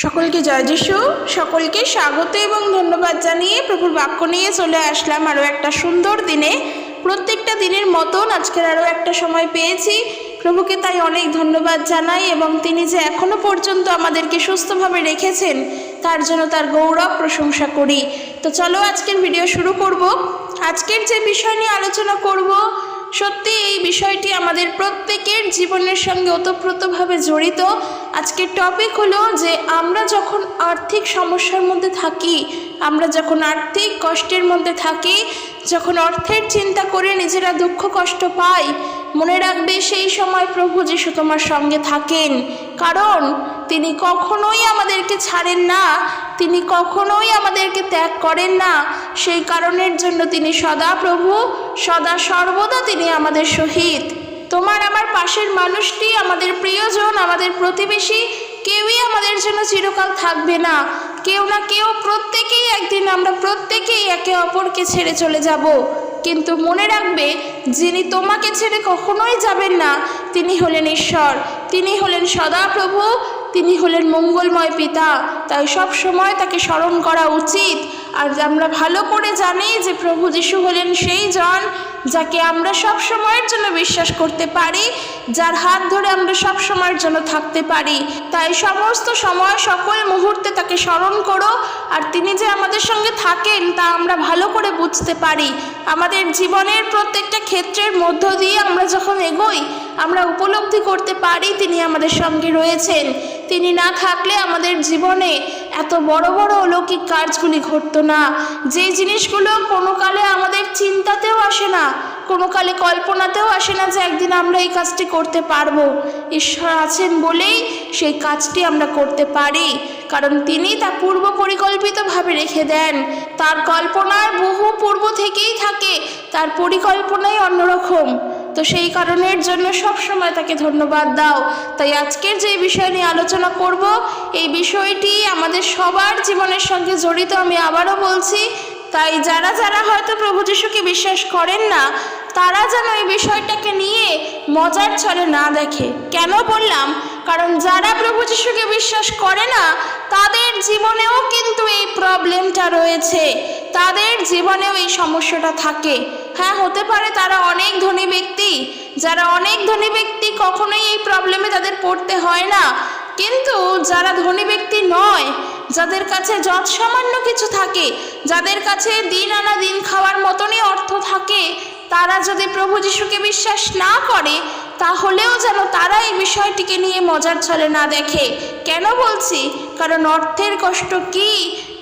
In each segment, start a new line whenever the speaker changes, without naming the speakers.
সকলকে জয় যিশু। সকলকে স্বাগত এবং ধন্যবাদ জানিয়ে প্রভুর বাক্য নিয়ে চলে আসলাম আরও একটা সুন্দর দিনে। প্রত্যেকটা দিনের মতন আজকের আরও একটা সময় পেয়েছি, প্রভুকে তাই অনেক ধন্যবাদ জানাই এবং তিনি যে এখনো পর্যন্ত আমাদেরকে সুস্থভাবে রেখেছেন তার জন্য তার গৌরব প্রশংসা করি। তো চলো আজকের ভিডিও শুরু করব। আজকের যে বিষয় নিয়ে আলোচনা করব, সত্যি এই বিষয়টি আমাদের প্রত্যেকের জীবনের সঙ্গে ওতপ্রোতভাবে জড়িত। আজকের টপিক হলো যে আমরা যখন আর্থিক সমস্যার মধ্যে থাকি, আমরা যখন আর্থিক কষ্টের মধ্যে থাকি, যখন অর্থের চিন্তা করে নিজেরা দুঃখ কষ্ট পাই, মনে রাখবে সেই সময় প্রভু যিশু তোমার সঙ্গে থাকেন। কারণ তিনি কখনোই আমাদেরকে ছাড়েন না, তিনি কখনোই আমাদেরকে ত্যাগ করেন না। সেই কারণের জন্য তিনি সদা প্রভু, সদা সর্বদা তিনি আমাদের সহিত। তোমার আমার পাশের মানুষটি, আমাদের প্রিয়জন, আমাদের প্রতিবেশী, কেউই আমাদের জন্য চিরকাল থাকবে না। কেউ না কেউ, প্রত্যেকেই একদিন আমরা প্রত্যেকেই একে অপরকে ছেড়ে চলে যাব। কিন্তু মনে রাখবে, যিনি তোমাকে ছেড়ে কখনোই যাবেন না তিনি হলেন ঈশ্বর, তিনি হলেন সদাপ্রভু, তিনি হলেন মঙ্গলময় পিতা। তাই সব সময় তাকে স্মরণ করা উচিত। আর আমরা ভালো করে জানি যে প্রভু যিশু হলেন সেই জন যাকে আমরা সব সময়ের জন্য বিশ্বাস করতে পারি, যার হাত ধরে আমরা সব সময়ের জন্য থাকতে পারি। তাই সমস্ত সময় সকল মুহূর্তে তাকে স্মরণ করো। আর তিনি যে আমাদের সঙ্গে থাকেন তা আমরা ভালো করে বুঝতে পারি। আমাদের জীবনের প্রত্যেকটা ক্ষেত্রের মধ্য দিয়ে আমরা যখন এগোই, আমরা উপলব্ধি করতে পারি তিনি আমাদের সঙ্গে রয়েছেন। তিনি না থাকলে আমাদের জীবনে এত বড় বড় অলৌকিক কাজগুলি ঘটতো না। যে জিনিসগুলো কোনো কালে আমাদের চিন্তাতেও আসে না, কোনো কালে কল্পনাতেও আসে না যে একদিন আমরা এই কাজটি করতে পারবো, ঈশ্বর আছেন বলেই সেই কাজটি আমরা করতে পারি। কারণ তিনি তা পূর্ব পরিকল্পিতভাবে রেখে দেন। তার কল্পনার বহু পূর্ব থেকেই থাকে, তার পরিকল্পনাই অন্যরকম। তো সেই কারণের জন্য সব সময় তাকে ধন্যবাদ দাও। তাই আজকের যে বিষয় নিয়ে আলোচনা করব, এই বিষয়টি আমাদের সবার জীবনের সঙ্গে জড়িত। আমি আবারও বলছি, তাই যারা যারা হয়তো প্রভু যিশুকে বিশ্বাস করেন না, তারা যেন এই বিষয়টাকে নিয়ে মজার ছলে না দেখে। কেন বললাম? কারণ যারা প্রভু যিশুকে বিশ্বাস করে না তাদের জীবনেও কিন্তু এই প্রবলেমটা রয়েছে, তাদের জীবনেও এই সমস্যাটা থাকে। হ্যাঁ, হতে পারে তারা অনেক ধনী ব্যক্তি, যারা অনেক ধনী ব্যক্তি কখনোই এই প্রবলেমে তাদের পড়তে হয় না। কিন্তু যারা ধনী ব্যক্তি নয়, যাদের কাছে যৎ সামান্য কিছু থাকে, যাদের কাছে দিন আনা দিন খাওয়ার মতনই অর্থ থাকে, তারা যদি প্রভু যিশুকে বিশ্বাস না করে, তাহলেও যেন তারা এই বিষয়টিকে নিয়ে মজার ছলে না দেখে। কেন বলছি? কারণ অর্থের কষ্ট কি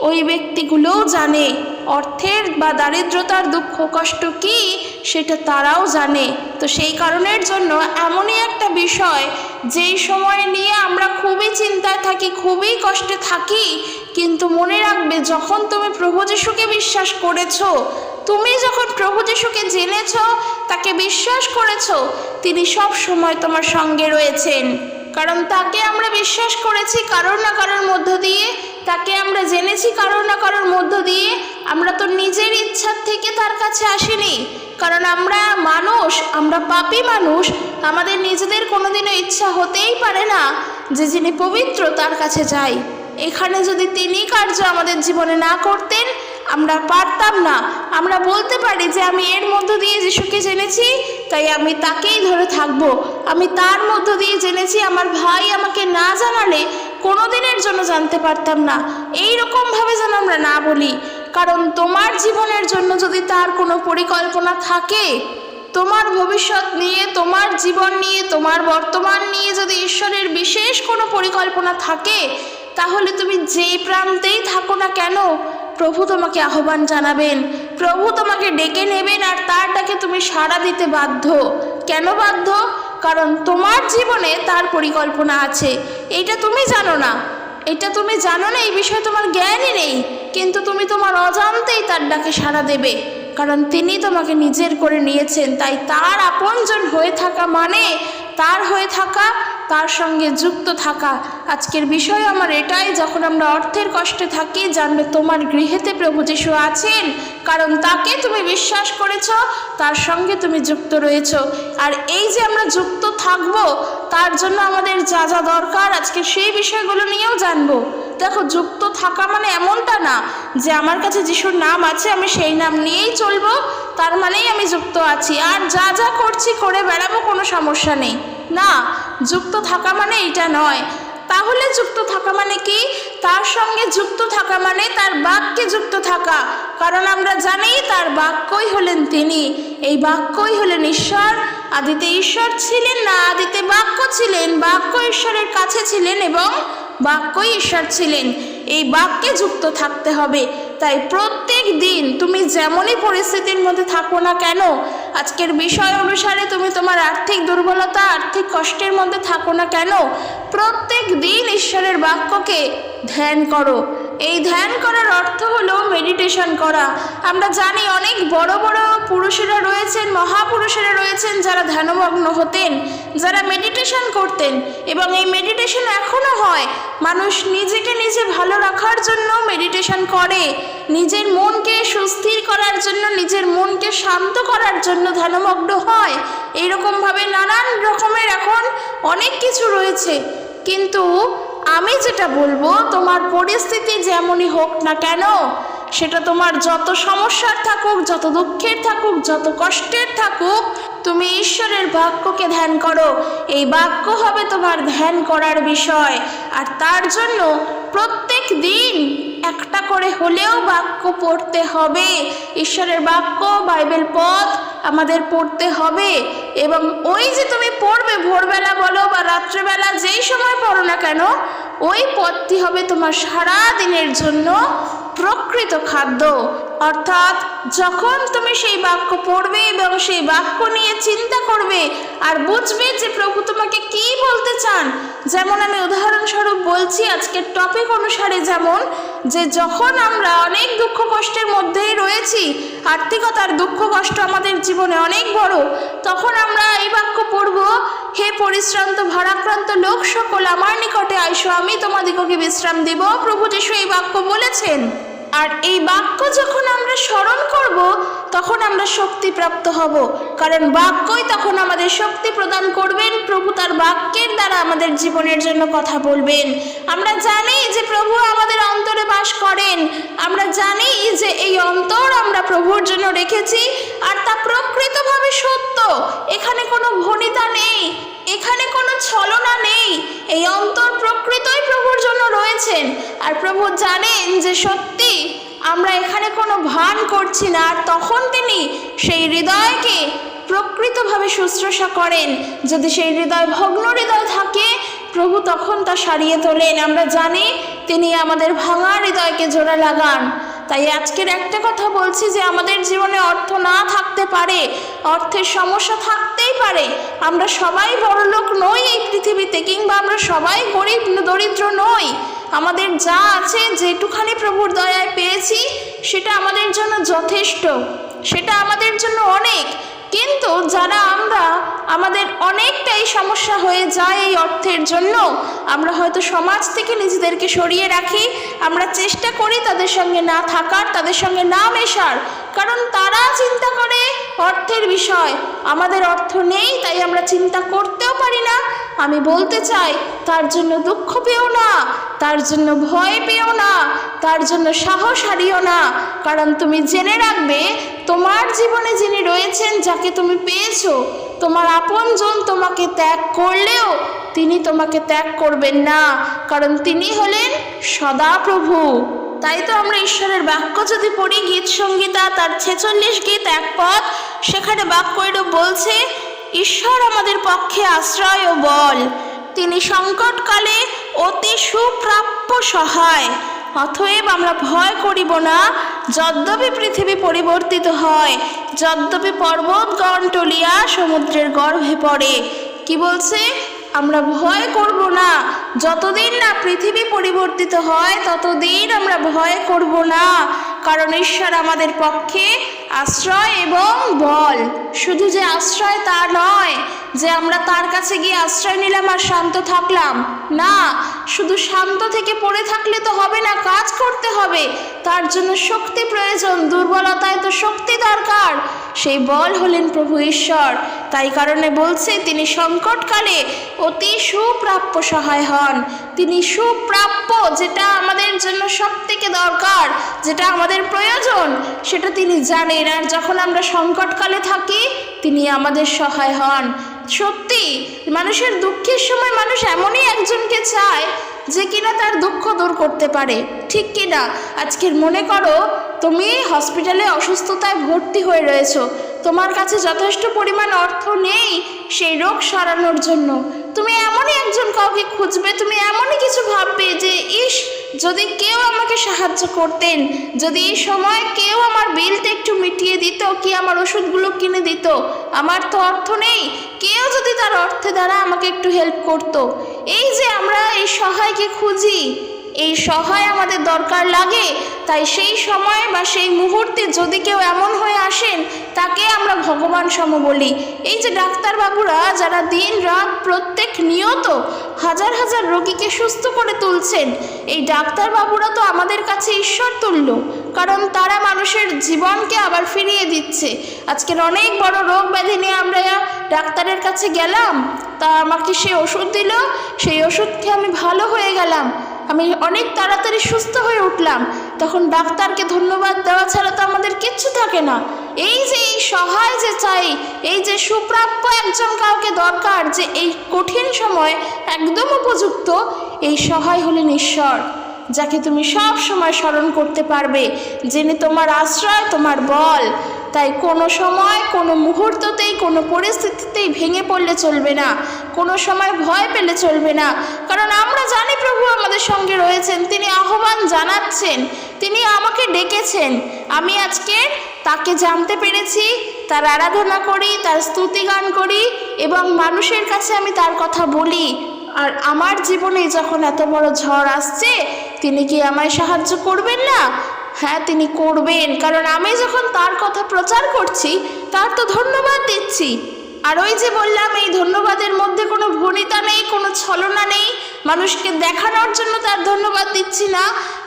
ওই ব্যক্তিগুলোও জানে, অর্থের বা দারিদ্রতার দুঃখ কষ্ট কি সেটা তারাও জানে। তো সেই কারণের জন্য এমনই একটা বিষয় যেই সময় নিয়ে আমরা খুবই চিন্তায় থাকি, খুবই কষ্টে থাকি। কিন্তু মনে রাখবে, যখন তুমি প্রভু যিশুকে বিশ্বাস করেছো, তুমি যখন প্রভু যিশুকে জেনেছো, তাকে বিশ্বাস করেছো, তিনি সব সময় তোমার সঙ্গে রয়েছেন। কারণ তাকে আমরা বিশ্বাস করেছি কারোর না কারোর মধ্য দিয়ে, তাকে আমরা জেনেছি কারোর না কারোর মধ্য দিয়ে। আমরা তো নিজের ইচ্ছার থেকে তার কাছে আসিনি, কারণ আমরা মানুষ, আমরা পাপী মানুষ। আমাদের নিজেদের কোনোদিনও ইচ্ছা হতেই পারে না যে যিনি পবিত্র তার কাছে যাই। এখানে যদি তিনি কার্য আমাদের জীবনে না করতেন, আমরা পারতাম না। আমরা বলতে পারি যে আমি এর মধ্য দিয়ে যিশুকে জেনেছি, তাই আমি তাকেই ধরে থাকব। আমি তার মধ্য দিয়ে জেনেছি, আমার ভাই আমাকে না জানালে কোনোদিনের জন্য জানতে পারতাম না। এই রকমভাবে যেন আমরা না বলি। কারণ তোমার জীবনের জন্য যদি তার কোনো পরিকল্পনা থাকে, তোমার ভবিষ্যৎ নিয়ে, তোমার জীবন নিয়ে, তোমার বর্তমান নিয়ে যদি ঈশ্বরের বিশেষ কোনো পরিকল্পনা থাকে, তাহলে তুমি যেই প্রান্তেই থাকো না কেন, প্রভু তোমাকে আহ্বান জানাবেন, প্রভু তোমাকে ডেকে নেবেন। আর তার ডাকে তুমি সাড়া দিতে বাধ্য। কেন বাধ্য? কারণ তোমার জীবনে তার পরিকল্পনা আছে। এইটা তুমি জানো না, এটা তুমি জানো না, এই বিষয়ে তোমার জ্ঞানই নেই। কিন্তু তুমি তোমার অজান্তেই তার ডাকে সাড়া দেবে, কারণ তিনি তোমাকে নিজের করে নিয়েছেন। তাই তার আপনজন হয়ে থাকা মানে তার হয়ে থাকা, তার সঙ্গে যুক্ত থাকা। আজকের বিষয় আমার এটাই, যখন আমরা অর্থের কষ্টে থাকি, জানবে তোমার গৃহেতে প্রভু যিশু আছেন, কারণ তাকে তুমি বিশ্বাস করেছ, তার সঙ্গে তুমি যুক্ত রয়েছ। আর এই যে আমরা যুক্ত থাকব, তার জন্য আমাদের যা যা দরকার আজকে সেই বিষয়গুলো নিয়েও জানবো। দেখো, যুক্ত থাকা মানে এমনটা না যে আমার কাছে যিশুর নাম আছে, আমি সেই নাম নিয়েই চলবো, তার মানেই আমি যুক্ত আছি, আর যা যা করছি করে বেড়াবো, কোনো সমস্যা নেই। না, যুক্ত থাকা মানে এটা নয়। তাহলে যুক্ত থাকা মানে কি? তার সঙ্গে যুক্ত থাকা মানে তার বাক্যে যুক্ত থাকা, কারণ আমরা জানি তার বাক্যই হলেন তিনি। এই বাক্যই হলেন ঈশ্বর। আদিতে ঈশ্বর ছিলেন না, আদিতে বাক্য ছিলেন, বাক্য ঈশ্বরের কাছে ছিলেন এবং বাক্যই ঈশ্বর ছিলেন। এই বাক্যে যুক্ত থাকতে হবে। তাই প্রত্যেক দিন তুমি যেমনই পরিস্থিতির মধ্যে থাকো না কেন, আজকের বিষয় অনুসারে তুমি তোমার আর্থিক দুর্বলতা, আর্থিক কষ্টের মধ্যে থাকো না কেন, প্রত্যেক দিন ঈশ্বরের বাক্যকে ধ্যান করো। এই ধ্যান করার অর্থ হলো মেডিটেশন করা। আমরা জানি অনেক বড় বড় পুরুষেরা রয়েছেন, মহাপুরুষেরা রয়েছেন, যারা ধ্যানমগ্ন হতেন, যারা মেডিটেশন করতেন, এবং এই মেডিটেশন এখনো হয়। মানুষ নিজেকে নিজে ভালো রাখার জন্য মেডিটেশন করে, নিজের মনকে সুস্থির করার জন্য, নিজের মনকে শান্ত করার জন্য ধ্যানমগ্ন হয়। এইরকমভাবে নানান রকমের এখন অনেক কিছু রয়েছে। কিন্তু আমি যেটা বলবো, তোমার পরিস্থিতি যেমনই হোক না কেন, সেটা তোমার যত সমস্যার থাকুক, যত দুঃখের থাকুক, যত কষ্টের থাকুক, তুমি ঈশ্বরের বাক্যকে ধ্যান করো। এই বাক্য হবে তোমার ধ্যান করার বিষয়। আর তার জন্য প্রত্যেক দিন একটা করে হলেও বাক্য পড়তে হবে। ঈশ্বরের বাক্য, বাইবেল পথ আমাদের পড়তে হবে। এবং ওই যে তুমি পড়বে, ভোরবেলা বলো বা রাত্রেবেলা, যেই সময় পড়ো না কেন, ওই পথটি হবে তোমার সারা দিনের জন্য প্রকৃত খাদ্য। অর্থাৎ যখন তুমি সেই বাক্য পড়বে এবং সেই বাক্য নিয়ে চিন্তা করবে আর বুঝবে যে প্রভু তোমাকে কি বলতে চান। যেমন আমি উদাহরণস্বরূপ বলছি আজকের টপিক অনুসারে, যেমন যে যখন আমরা অনেক দুঃখ কষ্টের মধ্যেই রয়েছি, আর্থিকতার দুঃখ কষ্ট আমাদের জীবনে অনেক বড়, তখন আমরা এই বাক্য পড়ব, হে পরিশ্রান্ত ভারাক্রান্ত লোক সকল আমার নিকটে আইসো, আমি তোমাদিগকে বিশ্রাম দিব। প্রভু যিশু এই বাক্য বলেছেন। আর এই বাক্য যখন আমরা স্মরণ করব, তখন আমরা শক্তিপ্রাপ্ত হব, কারণ বাক্যই তখন আমাদের শক্তি প্রদান করবেন। প্রভু তার বাক্যের দ্বারা আমাদের জীবনের জন্য কথা বলবেন। আমরা জানি যে প্রভু আমাদের অন্তরে বাস করেন। আমরা জানি যে এই অন্তর আমরা প্রভুর জন্য রেখেছি, আর তা প্রকৃতভাবে সত্য। এখানে কোনো ভনিতা নেই, এখানে কোনো ছলনা নেই। এই অন্তর প্রকৃতই প্রভুর জন্য রয়েছেন। আর প্রভু জানেন যে সত্যি আমরা এখানে কোনো ভান করছি না, আর তখন তিনি সেই হৃদয়কে প্রকৃতভাবে শুশ্রূষা করেন। যদি সেই হৃদয় ভগ্ন হৃদয় থাকে, প্রভু তখন তা সারিয়ে তোলেন। আমরা জানি তিনি আমাদের ভাঙা হৃদয়কে জোড়া লাগান। তাই আজকের একটা কথা বলছি যে আমাদের জীবনে অর্থ না থাকতে পারে, অর্থের সমস্যা থাকতেই পারে। আমরা সবাই বড়লোক নই এই পৃথিবীতে, কিংবা আমরা সবাই গরিব দরিদ্র নই। আমাদের যা আছে, যেটুখানি প্রভুর দয়ায় পেয়েছি, সেটা আমাদের জন্য যথেষ্ট, সেটা আমাদের জন্য অনেক। কিন্তু যারা আমাদের অনেকটাই সমস্যা হয়ে যায় এই অর্থের জন্য, আমরা হয়তো সমাজ থেকে নিজেদেরকে সরিয়ে রাখি। আমরা চেষ্টা করি তাদের সঙ্গে না থাকার, তাদের সঙ্গে না মেশার, কারণ তারা চিন্তা করে অর্থের বিষয়। আমাদের অর্থ নেই, তাই আমরা চিন্তা করতেও পারি না। আমি বলতে চাই, তার জন্য দুঃখ পেও না, তার জন্য ভয় পেও না, তার জন্য সাহস হারিও না, কারণ তুমি জেনে রাখবে তোমার জীবনে যিনি রয়েছেন, যাকে তুমি পেয়েছো, তোমার আপনজন তোমাকে ত্যাগ করলেও তিনি তোমাকে ত্যাগ করবেন না, কারণ তিনি হলেন সদাপ্রভু। তাই তো আমরা ঈশ্বরের বাক্য যদি পড়ি, গীত সংগীতা তার 46 গীত 1 পদ, সেখানে বাক্য এরূপ বলছে, ঈশ্বর আমাদের পক্ষে আশ্রয় ও বল, তিনি সংকটকালে অতি সুপ্রাপ্য সহায়। অতএব আমরা ভয় করিব না, যদ্যপি পৃথিবী পরিবর্তিত হয়, যদ্যপি পর্বতগণ টলিয়া সমুদ্রের গর্ভে পড়ে। কি বলছে? আমরা ভয় করব না। যতদিন না পৃথিবী পরিবর্তিত হয়, ততদিন আমরা ভয় করব না, কারণ ঈশ্বর আমাদের পক্ষে আশ্রয় এবং বল। শুধু যে আশ্রয় তা নয় যে আমরা তার কাছে গিয়ে আশ্রয় নিলাম আর শান্ত থাকলাম, না, শুধু শান্ত থেকে পড়ে থাকলে তো হবে না, কাজ করতে হবে। তার জন্য শক্তি প্রয়োজন, দুর্বলতায় তো শক্তি দরকার। সেই বল হলেন প্রভু ঈশ্বর। তাই কারণে বলছে তিনি সংকটকালে অতি সুপ্রাপ্য সহায় হন। তিনি সুপ্রাপ্য, যেটা আমাদের জন্য সব থেকে দরকার, যেটা আমাদের প্রয়োজন, সেটা তিনি জানেন। আর যখন আমরা সংকটকালে থাকি তিনি আমাদের সহায় হন। সত্যি মানুষের দুঃখের সময় মানুষ এমনই একজনকে চায় যে কিনা তার দুঃখ দূর করতে পারে, ঠিক কিনা? আজকের মনে করো তুমি হসপিটালে অসুস্থতায় ভর্তি হয়ে রয়েছো, তোমার কাছে যথেষ্ট পরিমাণ অর্থ নেই সেই রোগ সারানোর জন্য। তুমি এমনই একজন কাউকে খুঁজবে, তুমি এমনই কিছু ভাববে যে ইস, যদি কেউ আমাকে সাহায্য করতেন, যদি এই সময় কেউ আমার বিলটা একটু মিটিয়ে দিত, কি আমার ওষুধগুলো কিনে দিত, আমার তো অর্থ নেই, কেউ যদি তার অর্থে দ্বারা আমাকে একটু হেল্প করতো। এই যে আমরা এই সহায়কে খুঁজি, এই সহায় আমাদের দরকার লাগে। তাই সেই সময় বা সেই মুহূর্তে যদি কেউ এমন হয়ে আসেন, তাকে আমরা ভগবান সম বলি। এই যে ডাক্তারবাবুরা যারা দিন রাত প্রত্যেক নিয়ত হাজার হাজার রোগীকে সুস্থ করে তুলছেন, এই ডাক্তারবাবুরা তো আমাদের কাছে ঈশ্বর তুল্য, কারণ তারা মানুষের জীবনকে আবার ফিরিয়ে দিচ্ছে। আজকের অনেক বড় রোগ ব্যাধি নিয়ে আমরা ডাক্তারের কাছে গেলাম, তা আমাকে সে ওষুধ দিল, সেই ওষুধ খেয়ে আমি ভালো হয়ে গেলাম, আমি অনেক তাড়াতাড়ি সুস্থ হয়ে উঠলাম। তখন ডাক্তারকে ধন্যবাদ দেওয়া ছাড়া তো আমাদের কিচ্ছু থাকে না। এই যে এই সহায় যে চাই, এই যে সুপ্রাপ্য একজন কাউকে দরকার, যে এই কঠিন সময় একদম উপযুক্ত, এই সহায় হলেন ঈশ্বর, যাকে তুমি সব সময় স্মরণ করতে পারবে, যিনি তোমার আশ্রয়, তোমার বল। তাই কোনো সময়, কোনো মুহূর্ততেই, কোনো পরিস্থিতিতেই ভেঙে পড়লে চলবে না, কোনো সময় ভয় পেলে চলবে না, কারণ আমরা জানি প্রভু আমাদের সঙ্গে রয়েছেন। তিনি আহ্বান জানাচ্ছেন, তিনি আমাকে ডেকেছেন। আমি আজকে তাকে জানতে পেরেছি, তার আরাধনা করি, তার স্তুতি গান করি এবং মানুষের কাছে আমি তার কথা বলি। আর আমার জীবনে যখন এত বড় ঝড় আসছে, তিনি কি আমায় সাহায্য করবেন না? হ্যাঁ, তিনি করবেন, কারণ আমি যখন তার কথা প্রচার করছি, তার তো ধন্যবাদ দিচ্ছি। আর ওই যে বললাম, এই ধন্যবাদের মধ্যে কোনো ভনিতা নেই, কোনো ছলনা নেই, মানুষকে দেখানোর জন্য তার ধন্যবাদ দিচ্ছি না,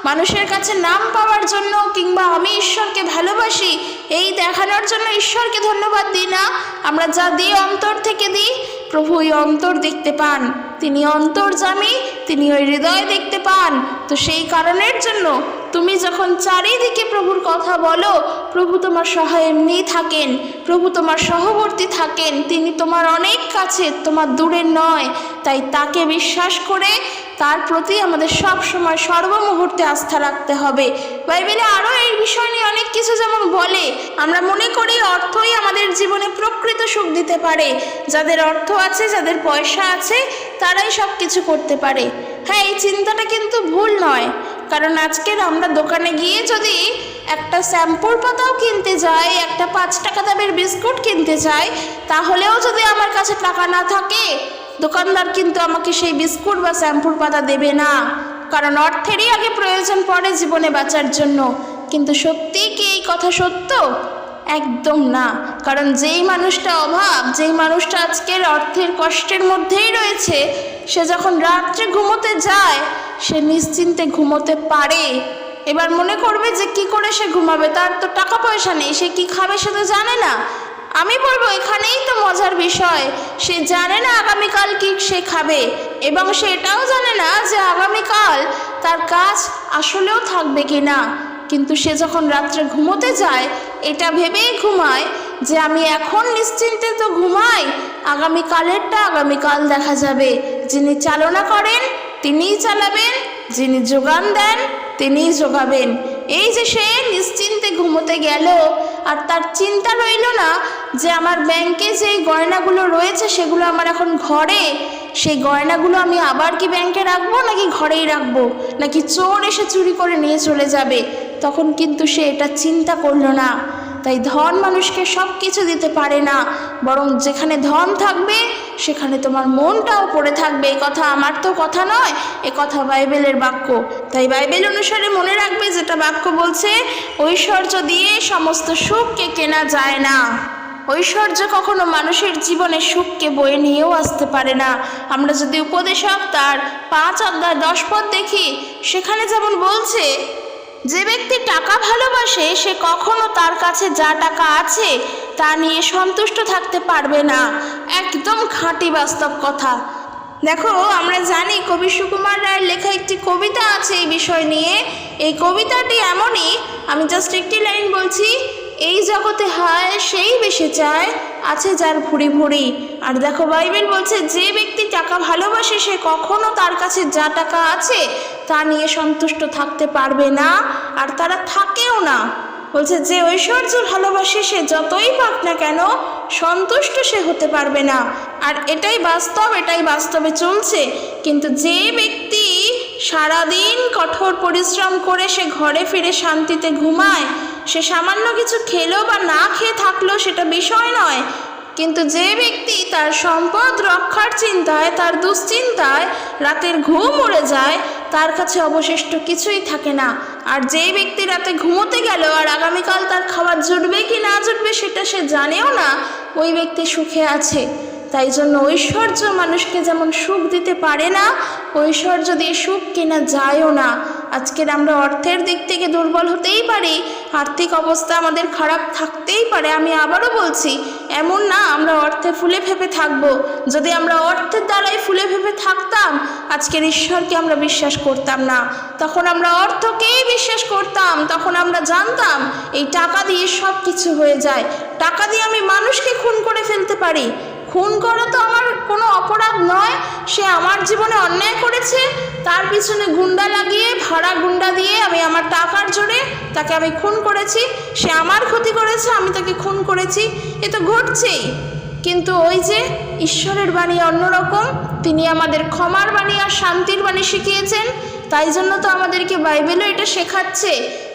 মানুষের কাছে নাম পাওয়ার জন্য কিংবা আমি ঈশ্বরকে ভালোবাসি এই দেখানোর জন্য ঈশ্বরকে ধন্যবাদ দিই না। আমরা যা দিই অন্তর থেকে দিই, প্রভু ওই অন্তর দেখতে পান, তিনি অন্তর্যামী, তিনি ওই হৃদয় দেখতে পান। তো সেই কারণের জন্য তুমি যখন চারিদিকে প্রভুর কথা বলো, প্রভু তোমার সহায় এমনিই থাকেন, প্রভু তোমার সহবর্তী থাকেন, তিনি তোমার অনেক কাছে, তোমার দূরে নয়। তাই তাকে বিশ্বাস করে তার প্রতি আমাদের সব সময় সর্বমুহূর্তে আস্থা রাখতে হবে। বাইবেলে আরও এই বিষয় নিয়ে অনেক কিছু যেমন বলে, আমরা মনে করি অর্থই আমাদের জীবনে প্রকৃত সুখ দিতে পারে, যাদের অর্থ আছে, যাদের পয়সা আছে, তারাই সব কিছু করতে পারে। হ্যাঁ, এই চিন্তাটা কিন্তু ভুল নয়, কারণ আজকের আমরা দোকানে গিয়ে যদি একটা শ্যাম্পুর পাতাও কিনতে যাই, একটা 5 টাকা দামের বিস্কুট কিনতে যাই, তাহলেও যদি আমার কাছে টাকা না থাকে, দোকানদার কিন্তু আমাকে সেই বিস্কুট বা শ্যাম্পুর পাতা দেবে না, কারণ অর্থেরই আগে প্রয়োজন পড়ে জীবনে বাঁচার জন্য। কিন্তু সত্যি কি এই কথা সত্য? একদম না, কারণ যেই মানুষটা অভাব, যেই মানুষটা আজকের অর্থের কষ্টের মধ্যেই রয়েছে, সে যখন রাত্রে ঘুমোতে যায়, সে নিশ্চিন্তে ঘুমোতে পারে। এবার মনে করবে যে কি করে সে ঘুমাবে, তার তো টাকা পয়সা নেই, সে কি খাবে সে তো জানে না। আমি বলবো এখানেই তো মজার বিষয়, সে জানে না আগামীকাল কি সে খাবে, এবং সে এটাও জানে না যে আগামীকাল তার কাজ আসলেও থাকবে কি না। কিন্তু সে যখন রাত্রে ঘুমোতে যায়, এটা ভেবেই ঘুমায় যে আমি এখন নিশ্চিন্তে তো ঘুমাই, আগামীকালেরটা আগামীকাল দেখা যাবে। যিনি চালনা করেন তিনিই চালাবেন, যিনি যোগান দেন তিনিই যোগাবেন। এই যে সে নিশ্চিন্তে ঘুমোতে গেল, আর তার চিন্তা রইল না যে আমার ব্যাংকে যেই গয়নাগুলো রয়েছে সেগুলো আমার এখন ঘরে, সেই গয়নাগুলো আমি আবার কি ব্যাংকে রাখবো নাকি ঘরেই রাখবো, নাকি চোর এসে চুরি করে নিয়ে চলে যাবে। তখন কিন্তু সে এটা চিন্তা করলো না। তাই ধন মানুষকে সব কিছু দিতে পারে না, বরং যেখানে ধন থাকবে সেখানে তোমার মনটাও পড়ে থাকবে। এ কথা আমার তো কথা নয়, এ কথা বাইবেলের বাক্য। তাই বাইবেল অনুসারে মনে রাখবে, যেটা বাক্য বলছে, ঐশ্বর্য দিয়ে সমস্ত সুখকে কেনা যায় না। ঐশ্বর্য কখনো মানুষের জীবনে সুখকে বয়ে নিয়েও আসতে পারে না। আমরা যদি উপদেশক তার 5 অধ্যায় 10 পদ দেখি, সেখানে যেমন বলছে, যে ব্যক্তি টাকা ভালোবাসে সে কখনো তার কাছে যা টাকা আছে তা নিয়ে সন্তুষ্ট থাকতে পারবে না। একদম খাঁটি বাস্তব কথা। দেখো, আমরা জানি কবি সুকুমার রায়ের লেখা একটি কবিতা আছে এই বিষয় নিয়ে। এই কবিতাটি এমনই, আমি জাস্ট একটি লাইন বলছি, এই জগতে হায় সেই বেশি চায়, আছে যার ভুরি ভুরি। আর দেখো, বাইবেল বলছে যে ব্যক্তি টাকা ভালোবাসে সে কখনো তার কাছে যা টাকা আছে তা নিয়ে সন্তুষ্ট থাকতে পারবে না, আর তারা থাকেও না। বলছে যে ঐশ্বর্য ভালোবাসে সে যতই পাক না কেন সন্তুষ্ট সে হতে পারবে না। আর এটাই বাস্তব, এটাই বাস্তবে চলছে। কিন্তু যে ব্যক্তি সারাদিন কঠোর পরিশ্রম করে সে ঘরে ফিরে শান্তিতে ঘুমায়, সে সামান্য কিছু খেলো বা না খেয়ে থাকলো সেটা বিষয় নয়, কিন্তু যে ব্যক্তি তার সম্পদ রক্ষার চিন্তায়, তার দুশ্চিন্তায় রাতের ঘুম উড়ে যায়, তার কাছে অবশিষ্ট কিছুই থাকে না। আর যেই ব্যক্তি রাতে ঘুমোতে গেল আর আগামীকাল তার খাবার জুটবে কি না জুটবে সেটা সে জানেও না, ওই ব্যক্তি সুখে আছে। তাই জন্য ঐশ্বর্য মানুষকে যেমন সুখ দিতে পারে না, ঐশ্বর্য দিয়ে সুখ কেনা যায়ও না। আজকের আমরা অর্থের দিক থেকে দুর্বল হতেই পারি, আর্থিক অবস্থা আমাদের খারাপ থাকতেই পারে। আমি আবারও বলছি, এমন না আমরা অর্থে ফুলে ফেপে থাকবো। যদি আমরা অর্থের দ্বারাই ফুলে ফেপে থাকতাম, আজকের ঈশ্বরকে আমরা বিশ্বাস করতাম না। তখন আমরা অর্থকেই বিশ্বাস করতাম, তখন আমরা জানতাম এই টাকা দিয়ে সব কিছু হয়ে যায়। টাকা দিয়ে আমি মানুষকে খুন করে ফেলতে পারি। খুন করা তো আমার কোনো অপরাধ নয়। সে আমার জীবনে অন্যায় করেছে, তার পিছনে গুন্ডা লাগিয়ে, ভাড়া গুন্ডা দিয়ে আমি আমার টাকার জোরে তাকে আমি খুন করেছি। সে আমার ক্ষতি করেছে, আমি তাকে খুন করেছি, এ তো ঘটছেই। কিন্তু ওই যে ঈশ্বরের বাণী অন্যরকম, তিনি আমাদের ক্ষমার বাণী আর শান্তির বাণী শিখিয়েছেন। তাই জন্য তো আমাদেরকে বাইবেলও এটা শেখাচ্ছে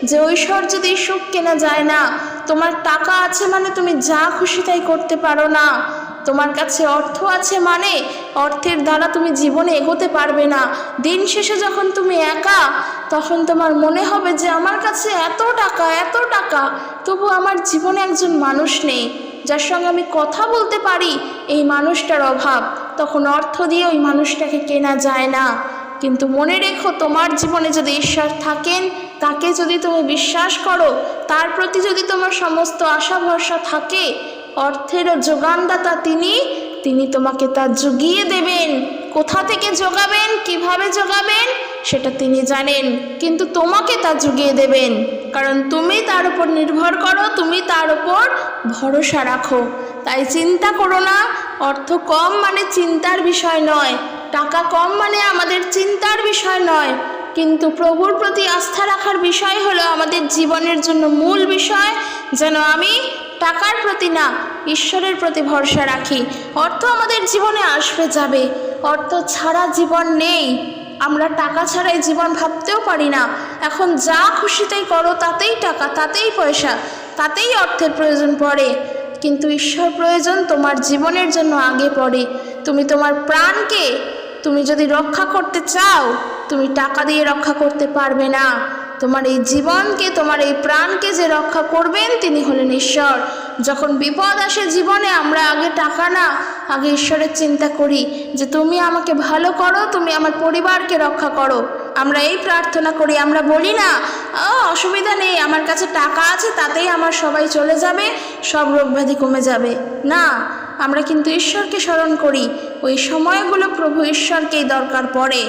যে ঐশ্বর্য দিয়ে সুখ কেনা যায় না। তোমার টাকা আছে মানে তুমি যা খুশি তাই করতে পারো না। তোমার কাছে অর্থ আছে মানে অর্থের দ্বারা তুমি জীবনে এগোতে পারবে না। দিন শেষে যখন তুমি একা, তখন তোমার মনে হবে যে আমার কাছে এত টাকা, তবু আমার জীবনে একজন মানুষ নেই যার সঙ্গে আমি কথা বলতে পারি, এই মানুষটার অভাব। তখন অর্থ দিয়ে ওই মানুষটাকে কেনা যায় না। কিন্তু মনে রেখো, তোমার জীবনে যদি ঈশ্বর থাকেন, তাকে যদি তুমি বিশ্বাস করো, তার প্রতি যদি তোমার সমস্ত আশা ভরসা থাকে, অর্থেরও যোগানদাতা তিনি তোমাকে তা জুগিয়ে দেবেন। কোথা থেকে যোগাবেন, কিভাবে যোগাবেন সেটা তিনি জানেন, কিন্তু তোমাকে তা জুগিয়ে দেবেন, কারণ তুমি তার উপর নির্ভর করো, তুমি তার উপর ভরসা রাখো। তাই চিন্তা করো না। অর্থ কম মানে চিন্তার বিষয় নয়, টাকা কম মানে আমাদের চিন্তার বিষয় নয়, কিন্তু প্রভুর প্রতি আস্থা রাখার বিষয় হলো আমাদের জীবনের জন্য মূল বিষয়। যেন আমি টাকার প্রতি না, ঈশ্বরের প্রতি ভরসা রাখি। অর্থ আমাদের জীবনে আসবে যাবে, অর্থ ছাড়া জীবন নেই। আমরা টাকা ছাড়াই জীবন ভাবতেও পারি না। এখন যা খুশি তাই করো, তাতেই টাকা, তাতেই পয়সা, তাতেই অর্থের প্রয়োজন পড়ে। কিন্তু ঈশ্বর প্রয়োজন তোমার জীবনের জন্য আগে পড়ে। তুমি তোমার প্রাণকে তুমি যদি রক্ষা করতে চাও, তুমি টাকা দিয়ে রক্ষা করতে পারবে না। তোমার এই জীবনকে, তোমার এই প্রাণকে যে রক্ষা করবেন তিনি হলেন ঈশ্বর। যখন বিপদ আসে জীবনে, আমরা আগে টাকা না, আগে ঈশ্বরের চিন্তা করি যে তুমি আমাকে ভালো করো, তুমি আমার পরিবারকে রক্ষা করো। আমরা এই প্রার্থনা করি, আমরা বলি না অসুবিধা নেই, আমার কাছে টাকা আছে, তাতেই আমার সবাই চলে যাবে, সব রোগ ব্যাধি কমে যাবে। না, আমরা কিন্তু ঈশ্বরকে স্মরণ করি। ওই সময়গুলো প্রভু ঈশ্বরকেই দরকার পড়ে।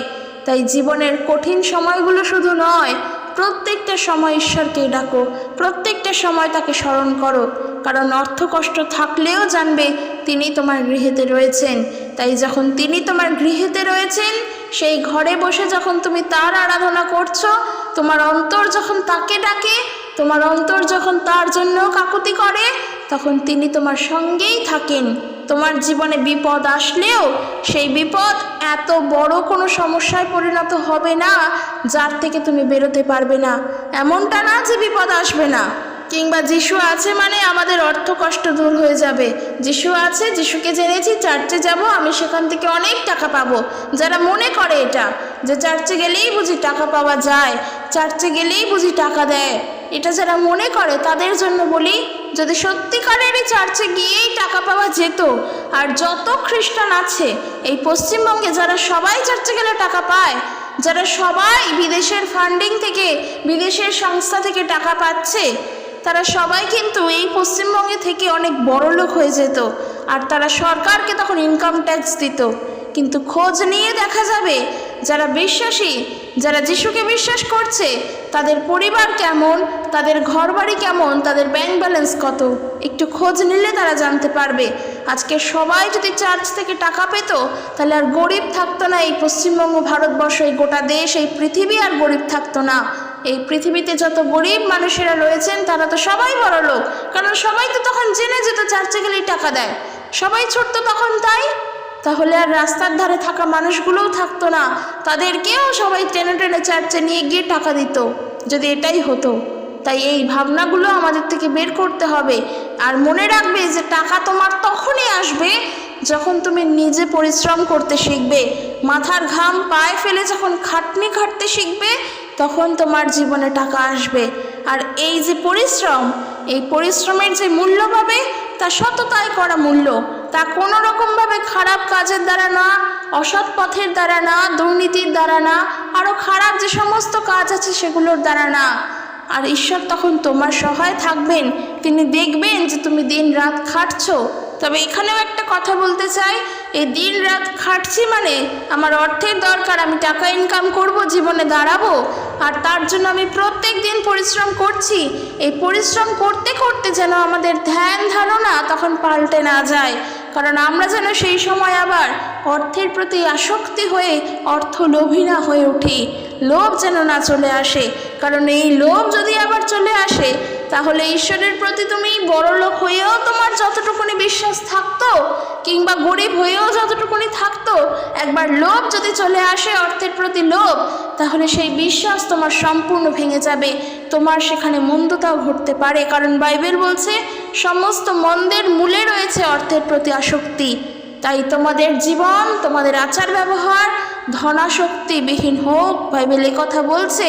তাই জীবনের কঠিন সময়গুলো শুধু নয়, প্রত্যেকটা সময় ঈশ্বরকেই ডাকো, প্রত্যেকটা সময় তাকে স্মরণ করো। কারণ অর্থ কষ্ট থাকলেও জানবে তিনি তোমার গৃহেতে রয়েছেন। তাই যখন তিনি তোমার গৃহেতে রয়েছেন, সেই ঘরে বসে যখন তুমি তার আরাধনা করছো, তোমার অন্তর যখন তাকে ডাকে, তোমার অন্তর যখন তার জন্য কাকুতি করে, তখন তিনি তোমার সঙ্গেই থাকেন। তোমার জীবনে বিপদ আসলেও সেই বিপদ এত বড় কোনো সমস্যায় পরিণত হবে না যার থেকে তুমি বেরোতে পারবে না। এমনটা না যে বিপদ আসবে না, কিংবা যিশু আছে মানে আমাদের অর্থ কষ্ট দূর হয়ে যাবে। যিশু আছে, যিশুকে জেনেছি, চার্চে যাব, আমি সেখান থেকে অনেক টাকা পাবো। যারা মনে করে এটা যে চার্চে গেলেই বুঝি টাকা পাওয়া যায়, চার্চে গেলেই বুঝি টাকা দেয়, এটা যারা মনে করে তাদের জন্য বলি, যদি সত্যিকারেরই চার্চে গিয়েই টাকা পাওয়া যেত, আর যত খ্রিস্টান আছে এই পশ্চিমবঙ্গে যারা সবাই চার্চে গেলে টাকা পায়, যারা সবাই বিদেশের ফান্ডিং থেকে, বিদেশের সংস্থা থেকে টাকা পাচ্ছে, তারা সবাই কিন্তু এই পশ্চিমবঙ্গে থেকে অনেক বড় লোক হয়ে যেত, আর তারা সরকারকে তখন ইনকাম ট্যাক্স দিত। কিন্তু খোঁজ নিয়ে দেখা যাবে যারা বিশ্বাসী, যারা যিশুকে বিশ্বাস করছে, তাদের পরিবার কেমন, তাদের ঘরবাড়ি কেমন, তাদের ব্যাংক ব্যালেন্স কত, একটু খোঁজ নিলে তারা জানতে পারবে। আজকে সবাই যদি চার্চ থেকে টাকা পেত, তাহলে আর গরিব থাকতো না এই পশ্চিমবঙ্গ, ভারতবর্ষ, এই গোটা দেশ, এই পৃথিবী আর গরিব থাকতো না। এই পৃথিবীতে যত গরিব মানুষেরা রয়েছেন তারা তো সবাই বড় লোক, কারণ সবাই তো তখন জেনে যেত চার্চে গেলেই টাকা দেয়, সবাই ছুটতো তখন। তাহলে আর রাস্তার ধারে থাকা মানুষগুলোও থাকতো না, তাদেরকেও সবাই টেনে টেনে চার্চে নিয়ে গিয়ে টাকা দিত, যদি এটাই হতো। তাই এই ভাবনাগুলো আমাদের থেকে বের করতে হবে। আর মনে রাখবে যে টাকা তোমার তখনই আসবে যখন তুমি নিজে পরিশ্রম করতে শিখবে, মাথার ঘাম পায়ে ফেলে যখন খাটনি খাটতে শিখবে, তখন তোমার জীবনে টাকা আসবে। আর এই যে পরিশ্রম, এই পরিশ্রমের যে মূল্য পাবে তা সততায় করা মূল্য, তা কোনো রকমভাবে খারাপ কাজের দ্বারা না, অসৎ পথের দ্বারা না, দুর্নীতির দ্বারা না, আরও খারাপ যে সমস্ত কাজ আছে সেগুলোর দ্বারা না। আর ঈশ্বর তখন তোমার সহায় থাকবেন, তিনি দেখবেন যে তুমি দিন রাত খাটছো। তবে এখানেও একটা কথা বলতে চাই, এই দিন রাত খাটছি মানে আমার অর্থের দরকার, আমি টাকা ইনকাম করব, জীবনে দাঁড়াবো, আর তার জন্য আমি প্রত্যেক দিন পরিশ্রম করছি। এই পরিশ্রম করতে করতে যেন আমাদের ধ্যান ধারণা তখন পাল্টে না যায়, কারণ আমরা যেন সেই সময় আবার অর্থের প্রতি আসক্তি হয়ে অর্থ লোভী না হয়ে উঠি, লোভ যেন না চলে আসে। কারণ এই লোভ যদি আবার চলে আসে, তাহলে ঈশ্বরের প্রতি তুমি বড় লোক হয়েও তোমার যতটুকুনি বিশ্বাস থাকতো, কিংবা গরিব হয়েও যতটুকুনি থাকতো, একবার লোভ যদি চলে আসে, অর্থের প্রতি লোভ, তাহলে সেই বিশ্বাস তোমার সম্পূর্ণ ভেঙে যাবে, তোমার সেখানে মন্দতাও ঘটতে পারে। কারণ বাইবেল বলছে সমস্ত মন্দের মূলে রয়েছে অর্থের প্রতি আসক্তি। তাই তোমাদের জীবন, তোমাদের আচার ব্যবহার ধনাসক্তিবিহীন হোক। বাইবেল এই কথা বলছে,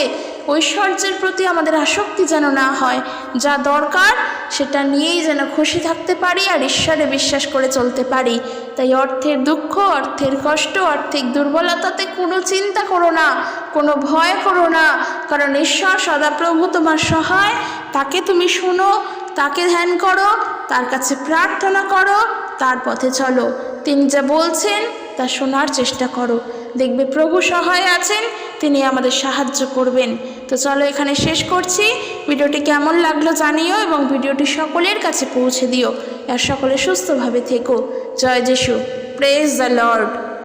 ঐশ্বর্যের প্রতি আমাদের আসক্তি যেন না হয়, যা দরকার সেটা নিয়েই যেন খুশি থাকতে পারি আর ঈশ্বরে বিশ্বাস করে চলতে পারি। তাই অর্থের দুঃখ, অর্থের কষ্ট, আর্থিক দুর্বলতাতে কোনো চিন্তা করো না, কোনো ভয় করো না, কারণ ঈশ্বর সদাপ্রভু তোমার সহায়। তাকে তুমি শুনো, তাকে ধ্যান করো, তার কাছে প্রার্থনা করো, তার পথে চলো, তিনি যা বলছেন তা শোনার চেষ্টা করো, দেখবে প্রভু সহায় আছেন, তিনি আমাদের সাহায্য করবেন। তো চলো এখানে শেষ করছি। ভিডিওটি কেমন লাগলো জানিও এবং ভিডিওটি সকলের কাছে পৌঁছে দিও। আর সকলে সুস্থভাবে থেকো। জয় যিশু, প্রেজ দ্য লর্ড।